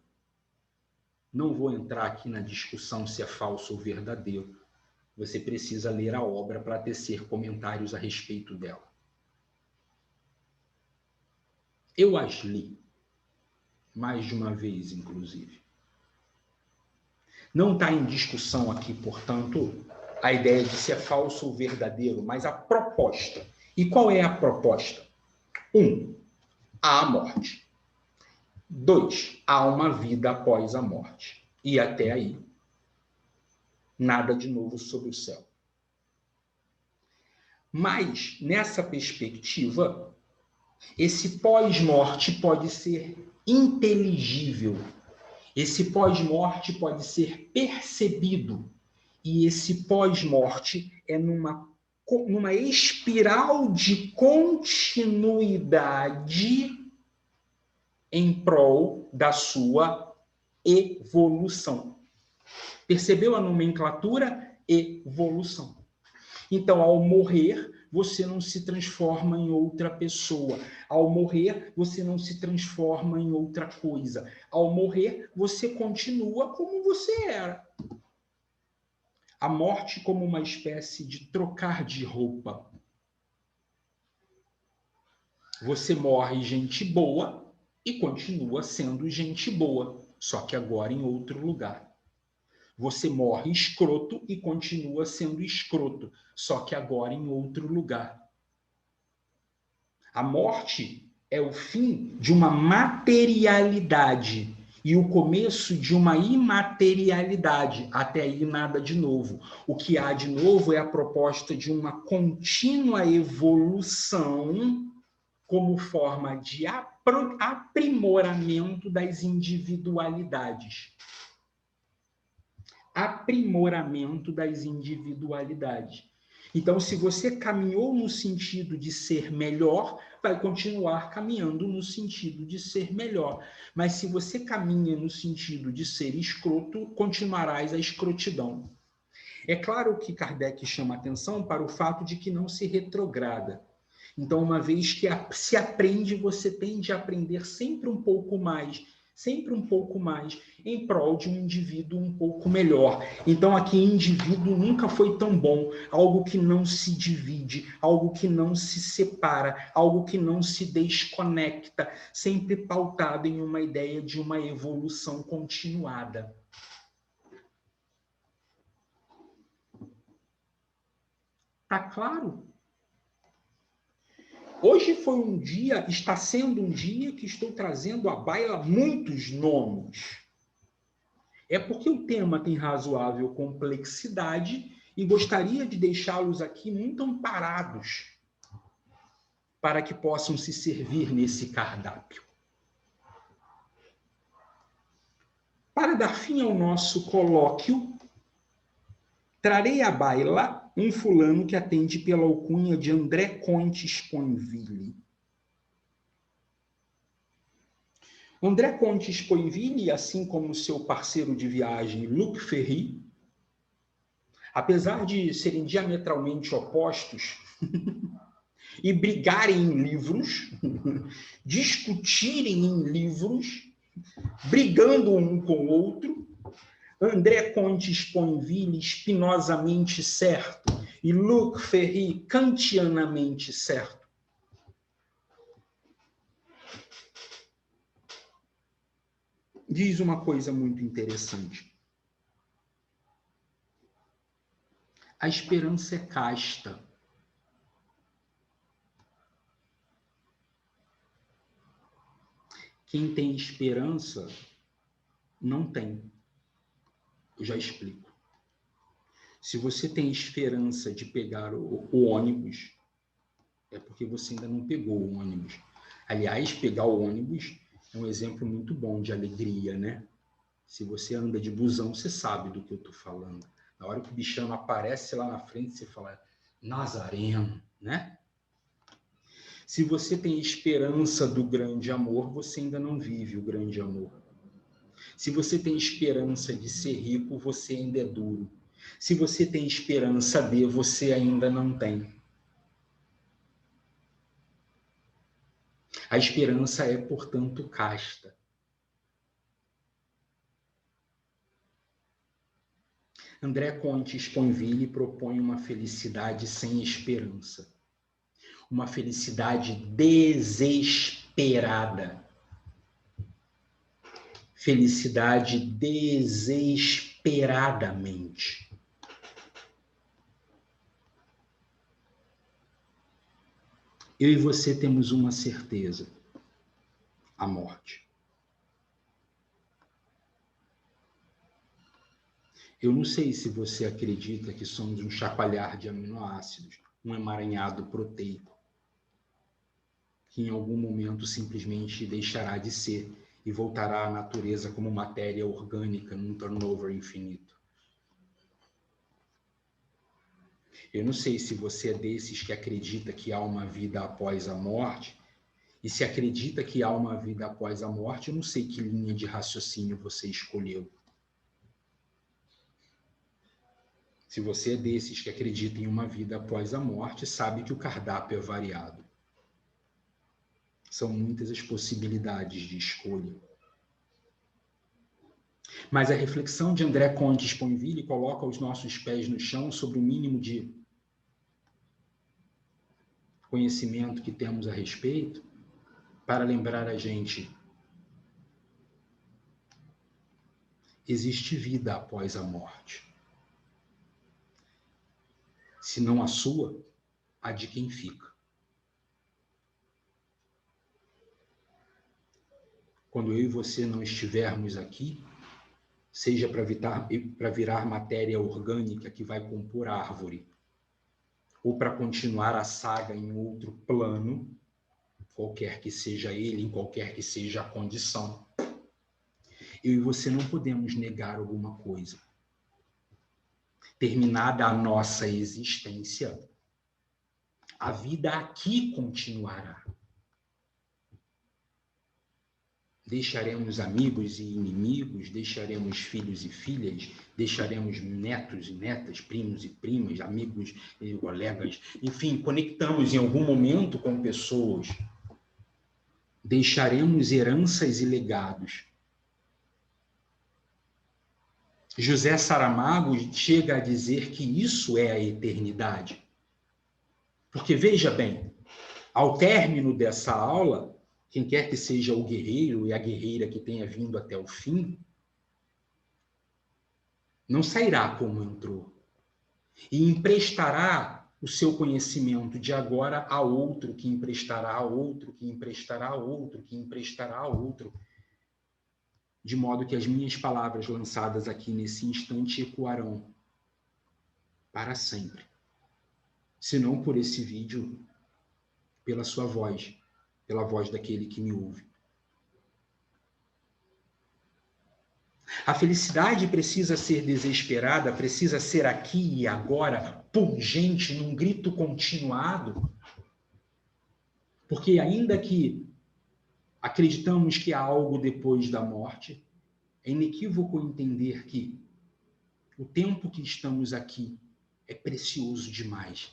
Não vou entrar aqui na discussão se é falso ou verdadeiro. Você precisa ler a obra para tecer comentários a respeito dela. Eu as li, mais de uma vez, inclusive. Não está em discussão aqui, portanto, a ideia de se é falso ou verdadeiro, mas a proposta. E qual é a proposta? 1. Há a morte. 2. Há uma vida após a morte. E até aí, nada de novo sob o céu. Mas, nessa perspectiva, esse pós-morte pode ser inteligível. Esse pós-morte pode ser percebido. E esse pós-morte é numa espiral de continuidade em prol da sua evolução. Percebeu a nomenclatura? Evolução. Então, ao morrer, você não se transforma em outra pessoa. Ao morrer, você não se transforma em outra coisa. Ao morrer, você continua como você era. A morte como uma espécie de trocar de roupa. Você morre gente boa e continua sendo gente boa, só que agora em outro lugar. Você morre escroto e continua sendo escroto, só que agora em outro lugar. A morte é o fim de uma materialidade e o começo de uma imaterialidade. Até aí nada de novo. O que há de novo é a proposta de uma contínua evolução como forma de aprimoramento das individualidades. Aprimoramento das individualidades. Então, se você caminhou no sentido de ser melhor, vai continuar caminhando no sentido de ser melhor. Mas se você caminha no sentido de ser escroto, continuarás a escrotidão. É claro que Kardec chama atenção para o fato de que não se retrograda. Então, uma vez que se aprende, você tende a aprender sempre um pouco mais, sempre um pouco mais, em prol de um indivíduo um pouco melhor. Então, aqui, indivíduo nunca foi tão bom, algo que não se divide, algo que não se separa, algo que não se desconecta, sempre pautado em uma ideia de uma evolução continuada. Tá claro? Hoje foi um dia, está sendo um dia que estou trazendo à baila muitos nomes. É porque o tema tem razoável complexidade e gostaria de deixá-los aqui muito amparados para que possam se servir nesse cardápio. Para dar fim ao nosso colóquio, trarei à baila um fulano que atende pela alcunha de André Comte Sponville. André Comte Sponville, assim como seu parceiro de viagem Luc Ferry, apesar de serem diametralmente opostos e brigarem em livros, discutirem em livros, brigando um com o outro, André Comte Sponville espinosamente certo e Luc Ferry kantianamente certo. Diz uma coisa muito interessante. A esperança é casta. Quem tem esperança não tem. Eu já explico. Se você tem esperança de pegar o ônibus, é porque você ainda não pegou o ônibus. Aliás, pegar o ônibus é um exemplo muito bom de alegria, né? Se você anda de busão, você sabe do que eu estou falando. Na hora que o bichano aparece lá na frente, você fala, Nazareno, né? Se você tem esperança do grande amor, você ainda não vive o grande amor. Se você tem esperança de ser rico, você ainda é duro. Se você tem esperança de, você ainda não tem. A esperança é, portanto, casta. André Comte Sponville propõe uma felicidade sem esperança. Uma felicidade desesperada. Felicidade desesperadamente. Eu e você temos uma certeza: a morte. Eu não sei se você acredita que somos um chacoalhar de aminoácidos, um emaranhado proteico, que em algum momento simplesmente deixará de ser e voltará à natureza como matéria orgânica num turnover infinito. Eu não sei se você é desses que acredita que há uma vida após a morte, e se acredita que há uma vida após a morte, eu não sei que linha de raciocínio você escolheu. Se você é desses que acredita em uma vida após a morte, sabe que o cardápio é variado. São muitas as possibilidades de escolha. Mas a reflexão de André Comte Sponville coloca os nossos pés no chão sobre o mínimo de conhecimento que temos a respeito, para lembrar a gente: existe vida após a morte. Se não a sua, a de quem fica. Quando eu e você não estivermos aqui, seja para virar matéria orgânica que vai compor a árvore, ou para continuar a saga em outro plano, qualquer que seja ele, em qualquer que seja a condição, eu e você não podemos negar alguma coisa. Terminada a nossa existência, a vida aqui continuará. Deixaremos amigos e inimigos, deixaremos filhos e filhas, deixaremos netos e netas, primos e primas, amigos e colegas, enfim, conectamos em algum momento com pessoas. Deixaremos heranças e legados. José Saramago chega a dizer que isso é a eternidade. Porque, veja bem, ao término dessa aula, quem quer que seja o guerreiro e a guerreira que tenha vindo até o fim, não sairá como entrou. E emprestará o seu conhecimento de agora a outro, que emprestará a outro, que emprestará a outro, que emprestará a outro. De modo que as minhas palavras lançadas aqui nesse instante ecoarão para sempre. Se não por esse vídeo, pela sua voz, pela voz daquele que me ouve. A felicidade precisa ser desesperada, precisa ser aqui e agora, pungente, num grito continuado. Porque ainda que acreditamos que há algo depois da morte, é inequívoco entender que o tempo que estamos aqui é precioso demais.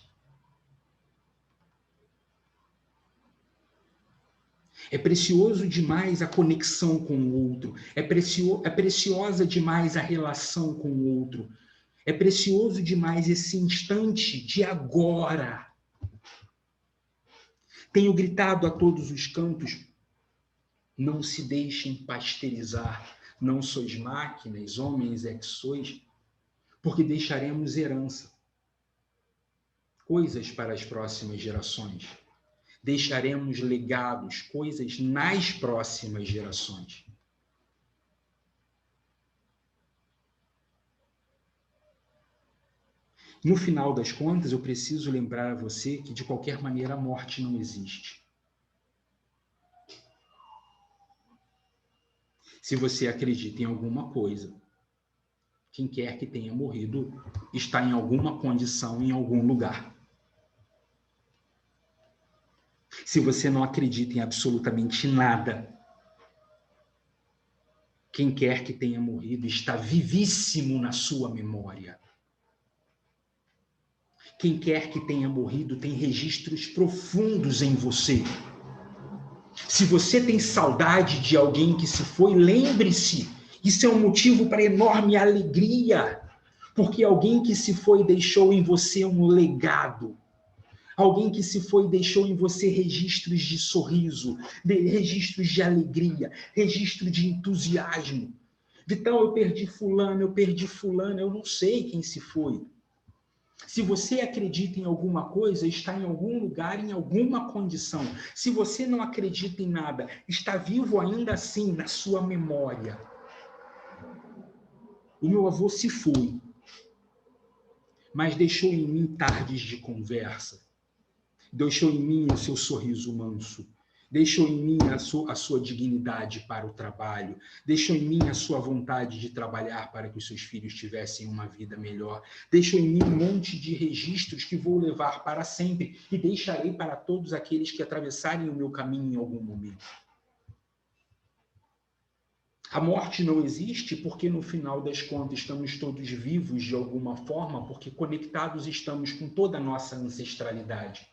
É precioso demais a conexão com o outro. É preciosa demais a relação com o outro. É precioso demais esse instante de agora. Tenho gritado a todos os cantos: não se deixem pasteurizar. Não sois máquinas, homens é que sois, porque deixaremos herança. Coisas para as próximas gerações. Deixaremos legados, coisas nas próximas gerações. No final das contas, eu preciso lembrar a você que, de qualquer maneira, a morte não existe. Se você acredita em alguma coisa, quem quer que tenha morrido está em alguma condição, em algum lugar. Se você não acredita em absolutamente nada, quem quer que tenha morrido está vivíssimo na sua memória. Quem quer que tenha morrido tem registros profundos em você. Se você tem saudade de alguém que se foi, lembre-se, isso é um motivo para enorme alegria, porque alguém que se foi deixou em você um legado. Alguém que se foi deixou em você registros de sorriso, registros de alegria, registro de entusiasmo. Vitão, eu perdi fulano, eu não sei quem se foi. Se você acredita em alguma coisa, está em algum lugar, em alguma condição. Se você não acredita em nada, está vivo ainda assim na sua memória. O meu avô se foi, mas deixou em mim tardes de conversa. Deixou em mim o seu sorriso manso. Deixou em mim a sua dignidade para o trabalho. Deixou em mim a sua vontade de trabalhar para que os seus filhos tivessem uma vida melhor. Deixou em mim um monte de registros que vou levar para sempre e deixarei para todos aqueles que atravessarem o meu caminho em algum momento. A morte não existe porque, no final das contas, estamos todos vivos de alguma forma, porque conectados estamos com toda a nossa ancestralidade.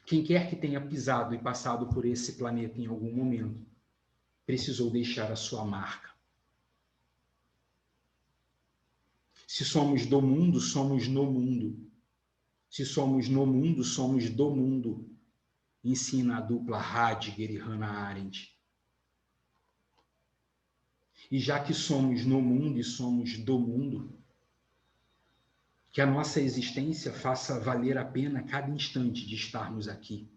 Quem quer que tenha pisado e passado por esse planeta em algum momento, precisou deixar a sua marca. Se somos do mundo, somos no mundo. Se somos no mundo, somos do mundo. Ensina a dupla Heidegger e Hannah Arendt. E já que somos no mundo e somos do mundo, que a nossa existência faça valer a pena cada instante de estarmos aqui.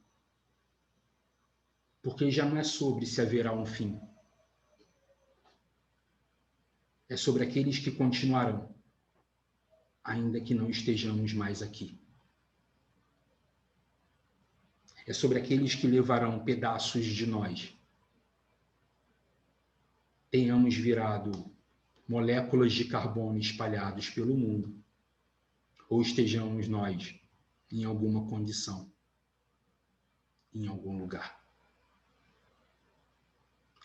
Porque já não é sobre se haverá um fim. É sobre aqueles que continuarão, ainda que não estejamos mais aqui. É sobre aqueles que levarão pedaços de nós. Tenhamos virado moléculas de carbono espalhados pelo mundo, ou estejamos nós em alguma condição, em algum lugar.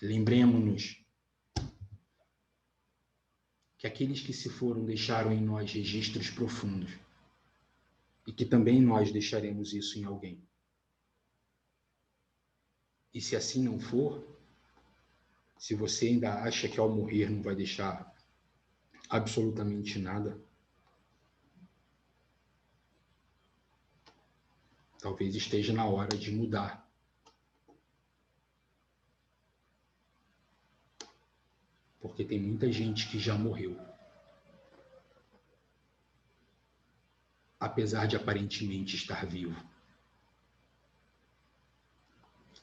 Lembremos-nos que aqueles que se foram deixaram em nós registros profundos e que também nós deixaremos isso em alguém. E se assim não for, Se você ainda acha que ao morrer não vai deixar absolutamente nada, talvez esteja na hora de mudar. Porque tem muita gente que já morreu. Apesar de aparentemente estar vivo.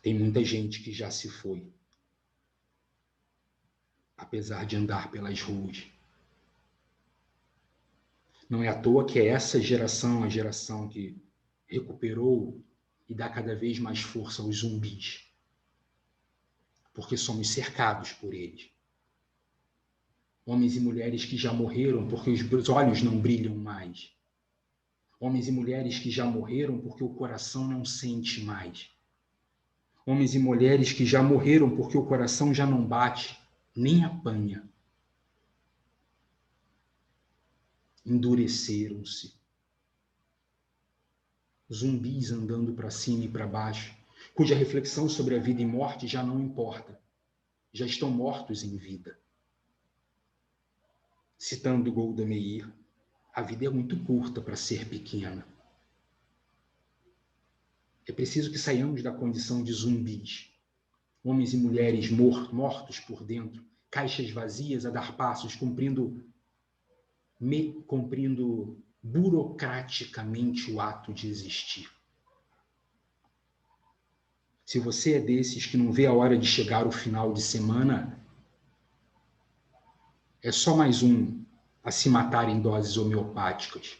Tem muita gente que já se foi. Apesar de andar pelas ruas. Não é à toa que é essa geração, a geração que recuperou e dá cada vez mais força aos zumbis. Porque somos cercados por eles. Homens e mulheres que já morreram porque os olhos não brilham mais. Homens e mulheres que já morreram porque o coração não sente mais. Homens e mulheres que já morreram porque o coração já não bate, nem apanha. Endureceram-se. Zumbis andando para cima e para baixo, cuja reflexão sobre a vida e morte já não importa. Já estão mortos em vida. Citando Golda Meir, a vida é muito curta para ser pequena. É preciso que saiamos da condição de zumbis. Homens e mulheres mortos por dentro, caixas vazias a dar passos, cumprindo burocraticamente o ato de existir. Se você é desses que não vê a hora de chegar o final de semana, é só mais um a se matar em doses homeopáticas.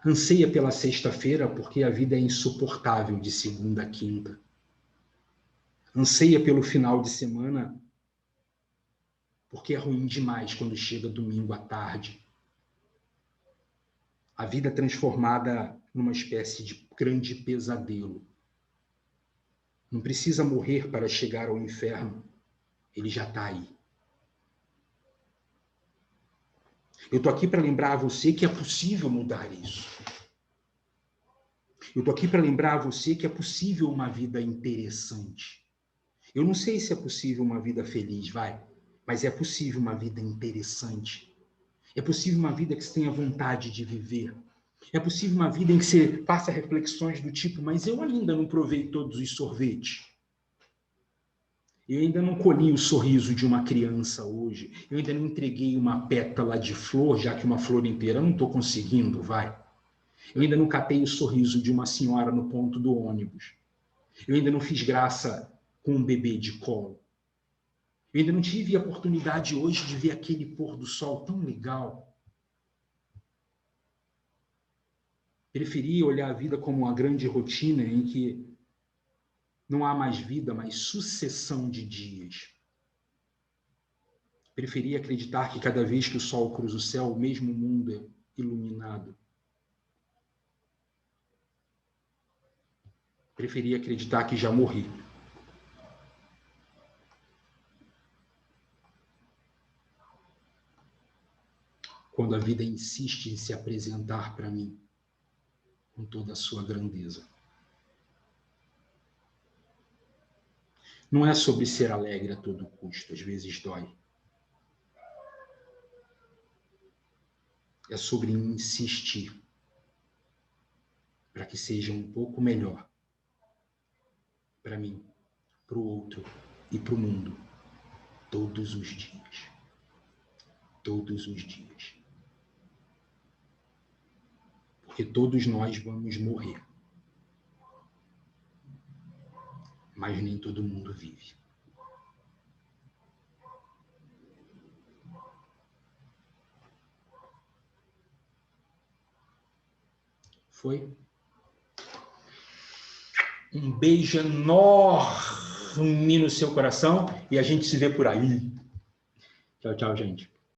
Anseia pela sexta-feira porque a vida é insuportável de segunda a quinta. Anseia pelo final de semana porque é ruim demais quando chega domingo à tarde. A vida é transformada numa espécie de grande pesadelo. Não precisa morrer para chegar ao inferno. Ele já está aí. Eu estou aqui para lembrar a você que é possível mudar isso. Eu estou aqui para lembrar a você que é possível uma vida interessante. Eu não sei se é possível uma vida feliz, mas é possível uma vida interessante. É possível uma vida que você tenha vontade de viver. É possível uma vida em que você faça reflexões do tipo, mas eu ainda não provei todos os sorvetes. Eu ainda não colhi o sorriso de uma criança hoje. Eu ainda não entreguei uma pétala de flor, já que uma flor inteira eu não estou conseguindo, Eu ainda não catei o sorriso de uma senhora no ponto do ônibus. Eu ainda não fiz graça com um bebê de colo. Eu ainda não tive a oportunidade hoje de ver aquele pôr do sol tão legal. Preferi olhar a vida como uma grande rotina em que não há mais vida, mas sucessão de dias. Preferi acreditar que cada vez que o sol cruza o céu, o mesmo mundo é iluminado. Preferi acreditar que já morri. Quando a vida insiste em se apresentar para mim com toda a sua grandeza. Não é sobre ser alegre a todo custo, às vezes dói. É sobre insistir para que seja um pouco melhor para mim, para o outro e para o mundo, todos os dias. Todos os dias. Porque todos nós vamos morrer. Mas nem todo mundo vive. Foi? Um beijo enorme no seu coração e a gente se vê por aí. Tchau, tchau, gente.